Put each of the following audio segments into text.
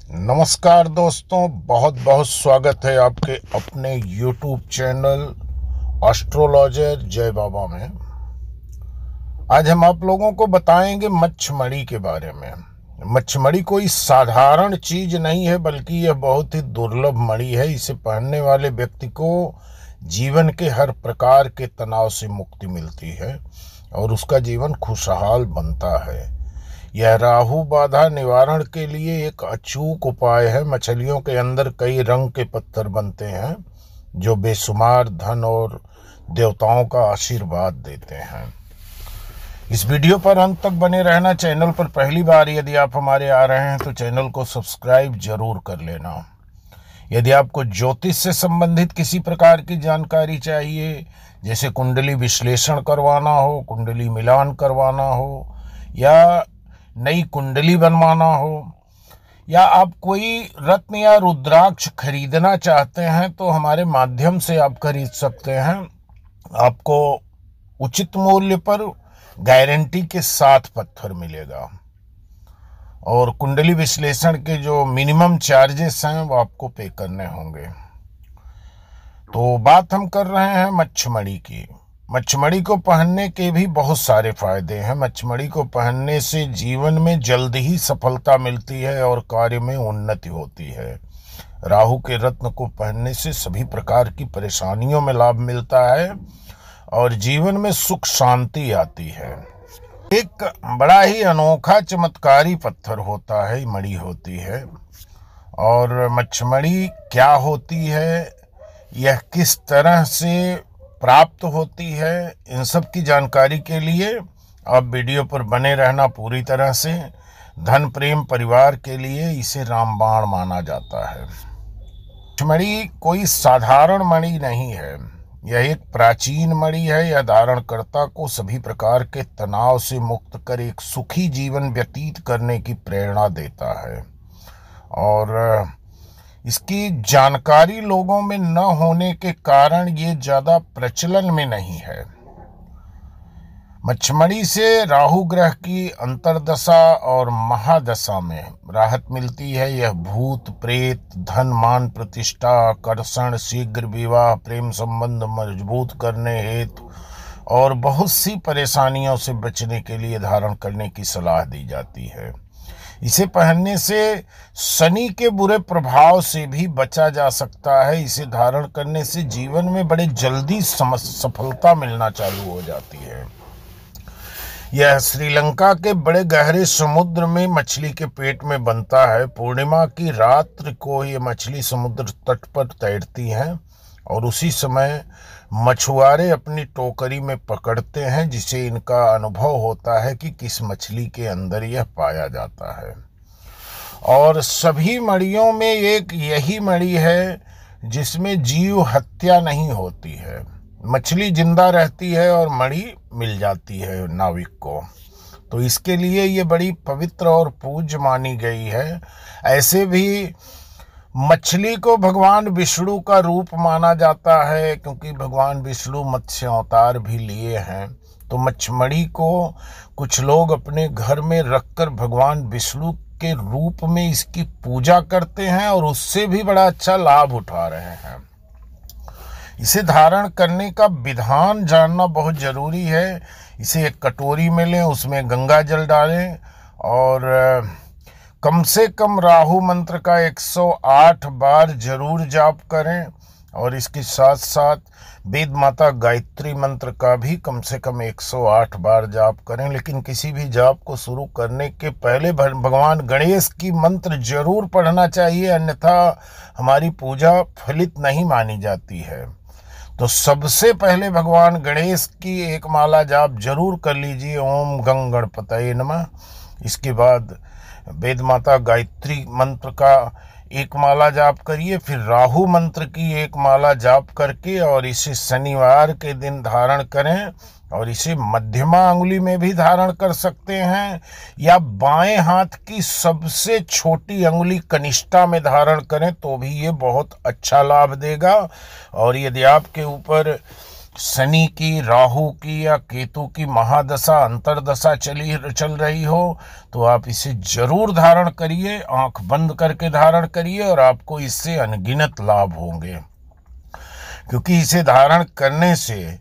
नमस्कार दोस्तों, बहुत बहुत स्वागत है आपके अपने YouTube चैनल एस्ट्रोलॉजर जय बाबा में। आज हम आप लोगों को बताएंगे मच्छमड़ी के बारे में। मच्छमड़ी कोई साधारण चीज नहीं है, बल्कि यह बहुत ही दुर्लभ मणि है। इसे पहनने वाले व्यक्ति को जीवन के हर प्रकार के तनाव से मुक्ति मिलती है और उसका जीवन खुशहाल बनता है। यह राहु बाधा निवारण के लिए एक अचूक उपाय है। मछलियों के अंदर कई रंग के पत्थर बनते हैं जो बेशुमार धन और देवताओं का आशीर्वाद देते हैं। इस वीडियो पर अंत तक बने रहना। चैनल पर पहली बार यदि आप हमारे आ रहे हैं तो चैनल को सब्सक्राइब जरूर कर लेना। यदि आपको ज्योतिष से संबंधित किसी प्रकार की जानकारी चाहिए, जैसे कुंडली विश्लेषण करवाना हो, कुंडली मिलान करवाना हो, या नई कुंडली बनवाना हो, या आप कोई रत्न या रुद्राक्ष खरीदना चाहते हैं तो हमारे माध्यम से आप खरीद सकते हैं। आपको उचित मूल्य पर गारंटी के साथ पत्थर मिलेगा और कुंडली विश्लेषण के जो मिनिमम चार्जेस हैं वो आपको पे करने होंगे। तो बात हम कर रहे हैं मच्छमड़ी की। मच्छमड़ी को पहनने के भी बहुत सारे फायदे हैं। मच्छमड़ी को पहनने से जीवन में जल्द ही सफलता मिलती है और कार्य में उन्नति होती है। राहु के रत्न को पहनने से सभी प्रकार की परेशानियों में लाभ मिलता है और जीवन में सुख शांति आती है। एक बड़ा ही अनोखा चमत्कारी पत्थर होता है, मणि होती है। और मच्छमड़ी क्या होती है, यह किस तरह से प्राप्त होती है, इन सब की जानकारी के लिए आप वीडियो पर बने रहना पूरी तरह से। धन प्रेम परिवार के लिए इसे रामबाण माना जाता है। मणि कोई साधारण मणि नहीं है, यह एक प्राचीन मणि है। यह धारणकर्ता को सभी प्रकार के तनाव से मुक्त कर एक सुखी जीवन व्यतीत करने की प्रेरणा देता है और इसकी जानकारी लोगों में न होने के कारण ये ज़्यादा प्रचलन में नहीं है। मच्छमड़ी से राहु ग्रह की अंतर्दशा और महादशा में राहत मिलती है। यह भूत प्रेत, धन मान प्रतिष्ठा, आकर्षण, शीघ्र विवाह, प्रेम संबंध मजबूत करने हेतु और बहुत सी परेशानियों से बचने के लिए धारण करने की सलाह दी जाती है। इसे पहनने से शनि के बुरे प्रभाव से भी बचा जा सकता है। इसे धारण करने से जीवन में बड़े जल्दी सफलता मिलना चालू हो जाती है। यह श्रीलंका के बड़े गहरे समुद्र में मछली के पेट में बनता है। पूर्णिमा की रात्रि को ये मछली समुद्र तट पर तैरती हैं और उसी समय मछुआरे अपनी टोकरी में पकड़ते हैं, जिसे इनका अनुभव होता है कि किस मछली के अंदर यह पाया जाता है। और सभी मड़ियों में एक यही मणि है जिसमें जीव हत्या नहीं होती है। मछली जिंदा रहती है और मणि मिल जाती है नाविक को, तो इसके लिए ये बड़ी पवित्र और पूज्य मानी गई है। ऐसे भी मछली को भगवान विष्णु का रूप माना जाता है, क्योंकि भगवान विष्णु मत्स्य अवतार भी लिए हैं। तो मच्छमड़ी को कुछ लोग अपने घर में रखकर भगवान विष्णु के रूप में इसकी पूजा करते हैं और उससे भी बड़ा अच्छा लाभ उठा रहे हैं। इसे धारण करने का विधान जानना बहुत जरूरी है। इसे एक कटोरी में लें, उसमें गंगा जल डालें और कम से कम राहु मंत्र का 108 बार जरूर जाप करें और इसके साथ साथ वेद माता गायत्री मंत्र का भी कम से कम 108 बार जाप करें। लेकिन किसी भी जाप को शुरू करने के पहले भगवान गणेश की मंत्र जरूर पढ़ना चाहिए, अन्यथा हमारी पूजा फलित नहीं मानी जाती है। तो सबसे पहले भगवान गणेश की एक माला जाप जरूर कर लीजिए, ओम गं गणपतये नमः। इसके बाद वेद माता गायत्री मंत्र का एक माला जाप करिए, फिर राहु मंत्र की एक माला जाप करके और इसे शनिवार के दिन धारण करें और इसे मध्यमा अंगुली में भी धारण कर सकते हैं या बाएं हाथ की सबसे छोटी अंगुली कनिष्ठा में धारण करें तो भी ये बहुत अच्छा लाभ देगा। और यदि आपके ऊपर शनि की, राहु की या केतु की महादशा अंतरदशा चल रही हो तो आप इसे जरूर धारण करिए, आंख बंद करके धारण करिए और आपको इससे अनगिनत लाभ होंगे। क्योंकि इसे धारण करने से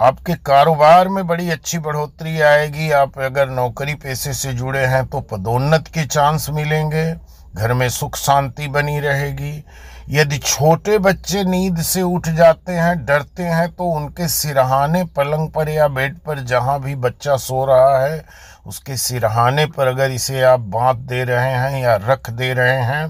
आपके कारोबार में बड़ी अच्छी बढ़ोतरी आएगी। आप अगर नौकरी पेशे से जुड़े हैं तो पदोन्नत के चांस मिलेंगे, घर में सुख शांति बनी रहेगी। यदि छोटे बच्चे नींद से उठ जाते हैं, डरते हैं, तो उनके सिरहाने पलंग पर या बेड पर जहां भी बच्चा सो रहा है उसके सिरहाने पर अगर इसे आप बांध दे रहे हैं या रख दे रहे हैं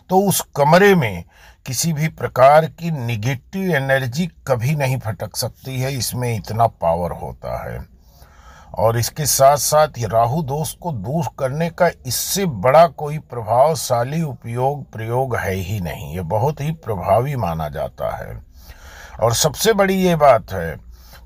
तो उस कमरे में किसी भी प्रकार की निगेटिव एनर्जी कभी नहीं फटक सकती है। इसमें इतना पावर होता है। और इसके साथ साथ ये राहु दोष को दूर करने का इससे बड़ा कोई प्रभावशाली प्रयोग है ही नहीं। ये बहुत ही प्रभावी माना जाता है। और सबसे बड़ी ये बात है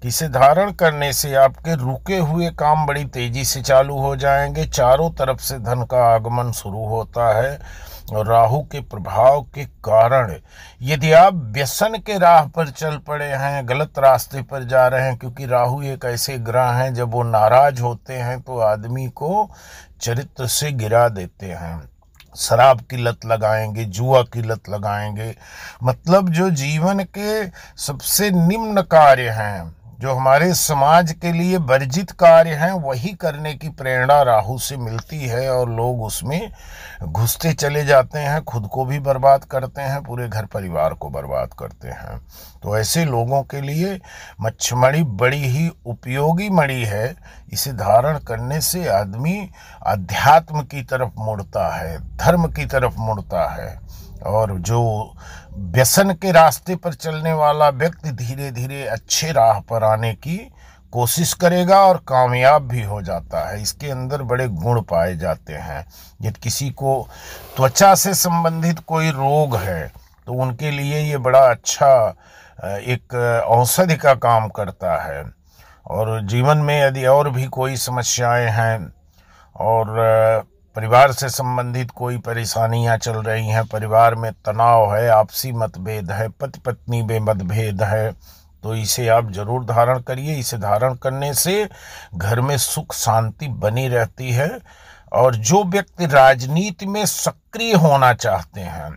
कि इसे धारण करने से आपके रुके हुए काम बड़ी तेजी से चालू हो जाएंगे। चारों तरफ से धन का आगमन शुरू होता है। और राहु के प्रभाव के कारण यदि आप व्यसन के राह पर चल पड़े हैं, गलत रास्ते पर जा रहे हैं, क्योंकि राहु एक ऐसे ग्रह हैं जब वो नाराज होते हैं तो आदमी को चरित्र से गिरा देते हैं। शराब की लत लगाएंगे, जुआ की लत लगाएंगे, मतलब जो जीवन के सबसे निम्न कार्य हैं, जो हमारे समाज के लिए वर्जित कार्य हैं, वही करने की प्रेरणा राहु से मिलती है और लोग उसमें घुसते चले जाते हैं, खुद को भी बर्बाद करते हैं, पूरे घर परिवार को बर्बाद करते हैं। तो ऐसे लोगों के लिए मच्छमणि बड़ी ही उपयोगी मणि है। इसे धारण करने से आदमी अध्यात्म की तरफ मुड़ता है, धर्म की तरफ मुड़ता है। और जो व्यसन के रास्ते पर चलने वाला व्यक्ति धीरे धीरे अच्छे राह पर आने की कोशिश करेगा और कामयाब भी हो जाता है। इसके अंदर बड़े गुण पाए जाते हैं। यदि किसी को त्वचा से संबंधित कोई रोग है तो उनके लिए ये बड़ा अच्छा एक औषधि का काम करता है। और जीवन में यदि और भी कोई समस्याएं हैं और परिवार से संबंधित कोई परेशानियां चल रही हैं, परिवार में तनाव है, आपसी मतभेद है, पति पत्नी में मतभेद है, तो इसे आप जरूर धारण करिए। इसे धारण करने से घर में सुख शांति बनी रहती है। और जो व्यक्ति राजनीति में सक्रिय होना चाहते हैं,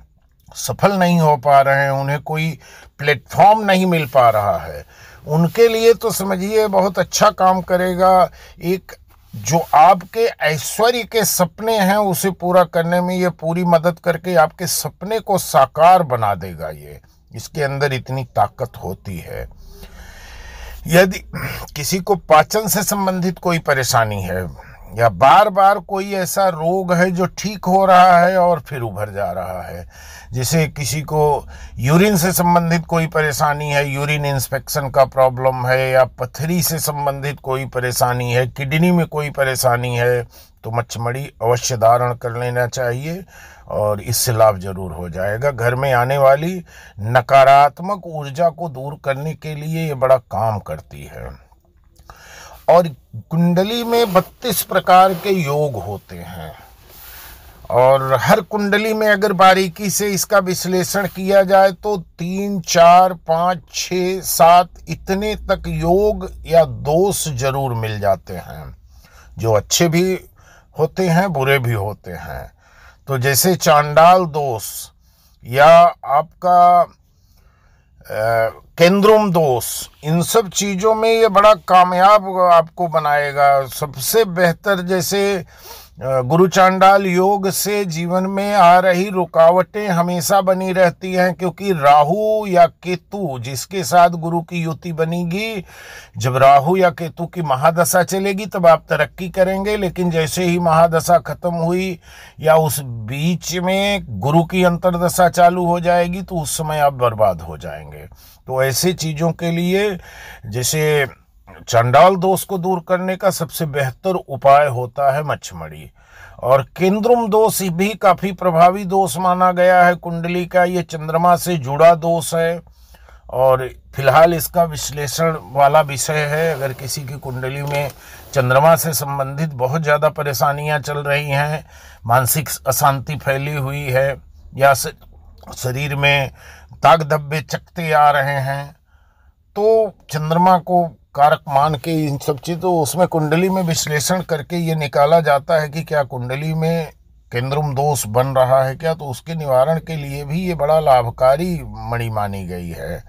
सफल नहीं हो पा रहे हैं, उन्हें कोई प्लेटफॉर्म नहीं मिल पा रहा है, उनके लिए तो समझिए बहुत अच्छा काम करेगा। एक जो आपके ऐश्वर्य के सपने हैं उसे पूरा करने में ये पूरी मदद करके आपके सपने को साकार बना देगा। ये इसके अंदर इतनी ताकत होती है। यदि किसी को पाचन से संबंधित कोई परेशानी है या बार बार कोई ऐसा रोग है जो ठीक हो रहा है और फिर उभर जा रहा है, जैसे किसी को यूरिन से संबंधित कोई परेशानी है, यूरिन इंस्पेक्शन का प्रॉब्लम है, या पथरी से संबंधित कोई परेशानी है, किडनी में कोई परेशानी है, तो मच्छमणि अवश्य धारण कर लेना चाहिए और इससे लाभ जरूर हो जाएगा। घर में आने वाली नकारात्मक ऊर्जा को दूर करने के लिए ये बड़ा काम करती है। और कुंडली में 32 प्रकार के योग होते हैं और हर कुंडली में अगर बारीकी से इसका विश्लेषण किया जाए तो 3, 4, 5, 6, 7 इतने तक योग या दोष जरूर मिल जाते हैं, जो अच्छे भी होते हैं, बुरे भी होते हैं। तो जैसे चांडाल दोष या आपका केंद्रुम दोष, इन सब चीज़ों में ये बड़ा कामयाब आपको बनाएगा। सबसे बेहतर जैसे गुरु चांडाल योग से जीवन में आ रही रुकावटें हमेशा बनी रहती हैं, क्योंकि राहु या केतु जिसके साथ गुरु की युति बनेगी, जब राहु या केतु की महादशा चलेगी तब आप तरक्की करेंगे, लेकिन जैसे ही महादशा खत्म हुई या उस बीच में गुरु की अंतर्दशा चालू हो जाएगी तो उस समय आप बर्बाद हो जाएंगे। तो ऐसे चीज़ों के लिए जैसे चांडाल दोष को दूर करने का सबसे बेहतर उपाय होता है मच्छमणि। और केंद्रुम दोष भी काफ़ी प्रभावी दोष माना गया है कुंडली का। ये चंद्रमा से जुड़ा दोष है और फिलहाल इसका विश्लेषण वाला विषय है। अगर किसी की कुंडली में चंद्रमा से संबंधित बहुत ज़्यादा परेशानियां चल रही हैं, मानसिक अशांति फैली हुई है या शरीर में दाग धब्बे चकते आ रहे हैं, तो चंद्रमा को कारक मान के इन सब चीज़, तो उसमें कुंडली में विश्लेषण करके ये निकाला जाता है कि क्या कुंडली में केंद्रम दोष बन रहा है क्या, तो उसके निवारण के लिए भी ये बड़ा लाभकारी मणि मानी गई है।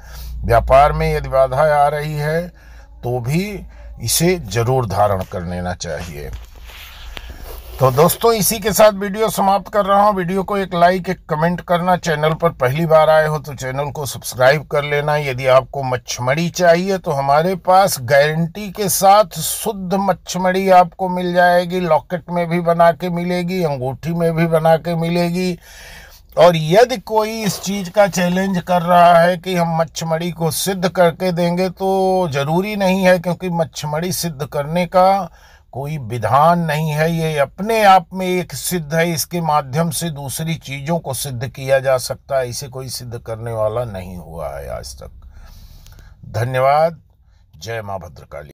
व्यापार में यदि बाधा आ रही है तो भी इसे जरूर धारण कर लेना चाहिए। तो दोस्तों, इसी के साथ वीडियो समाप्त कर रहा हूँ। वीडियो को एक लाइक, एक कमेंट करना। चैनल पर पहली बार आए हो तो चैनल को सब्सक्राइब कर लेना। यदि आपको मच्छमड़ी चाहिए तो हमारे पास गारंटी के साथ शुद्ध मच्छमड़ी आपको मिल जाएगी। लॉकेट में भी बना के मिलेगी, अंगूठी में भी बना के मिलेगी। और यदि कोई इस चीज़ का चैलेंज कर रहा है कि हम मच्छमड़ी को सिद्ध करके देंगे, तो ज़रूरी नहीं है, क्योंकि मच्छमड़ी सिद्ध करने का कोई विधान नहीं है। ये अपने आप में एक सिद्ध है। इसके माध्यम से दूसरी चीज़ों को सिद्ध किया जा सकता है। इसे कोई सिद्ध करने वाला नहीं हुआ है आज तक। धन्यवाद। जय माँ भद्रकाली।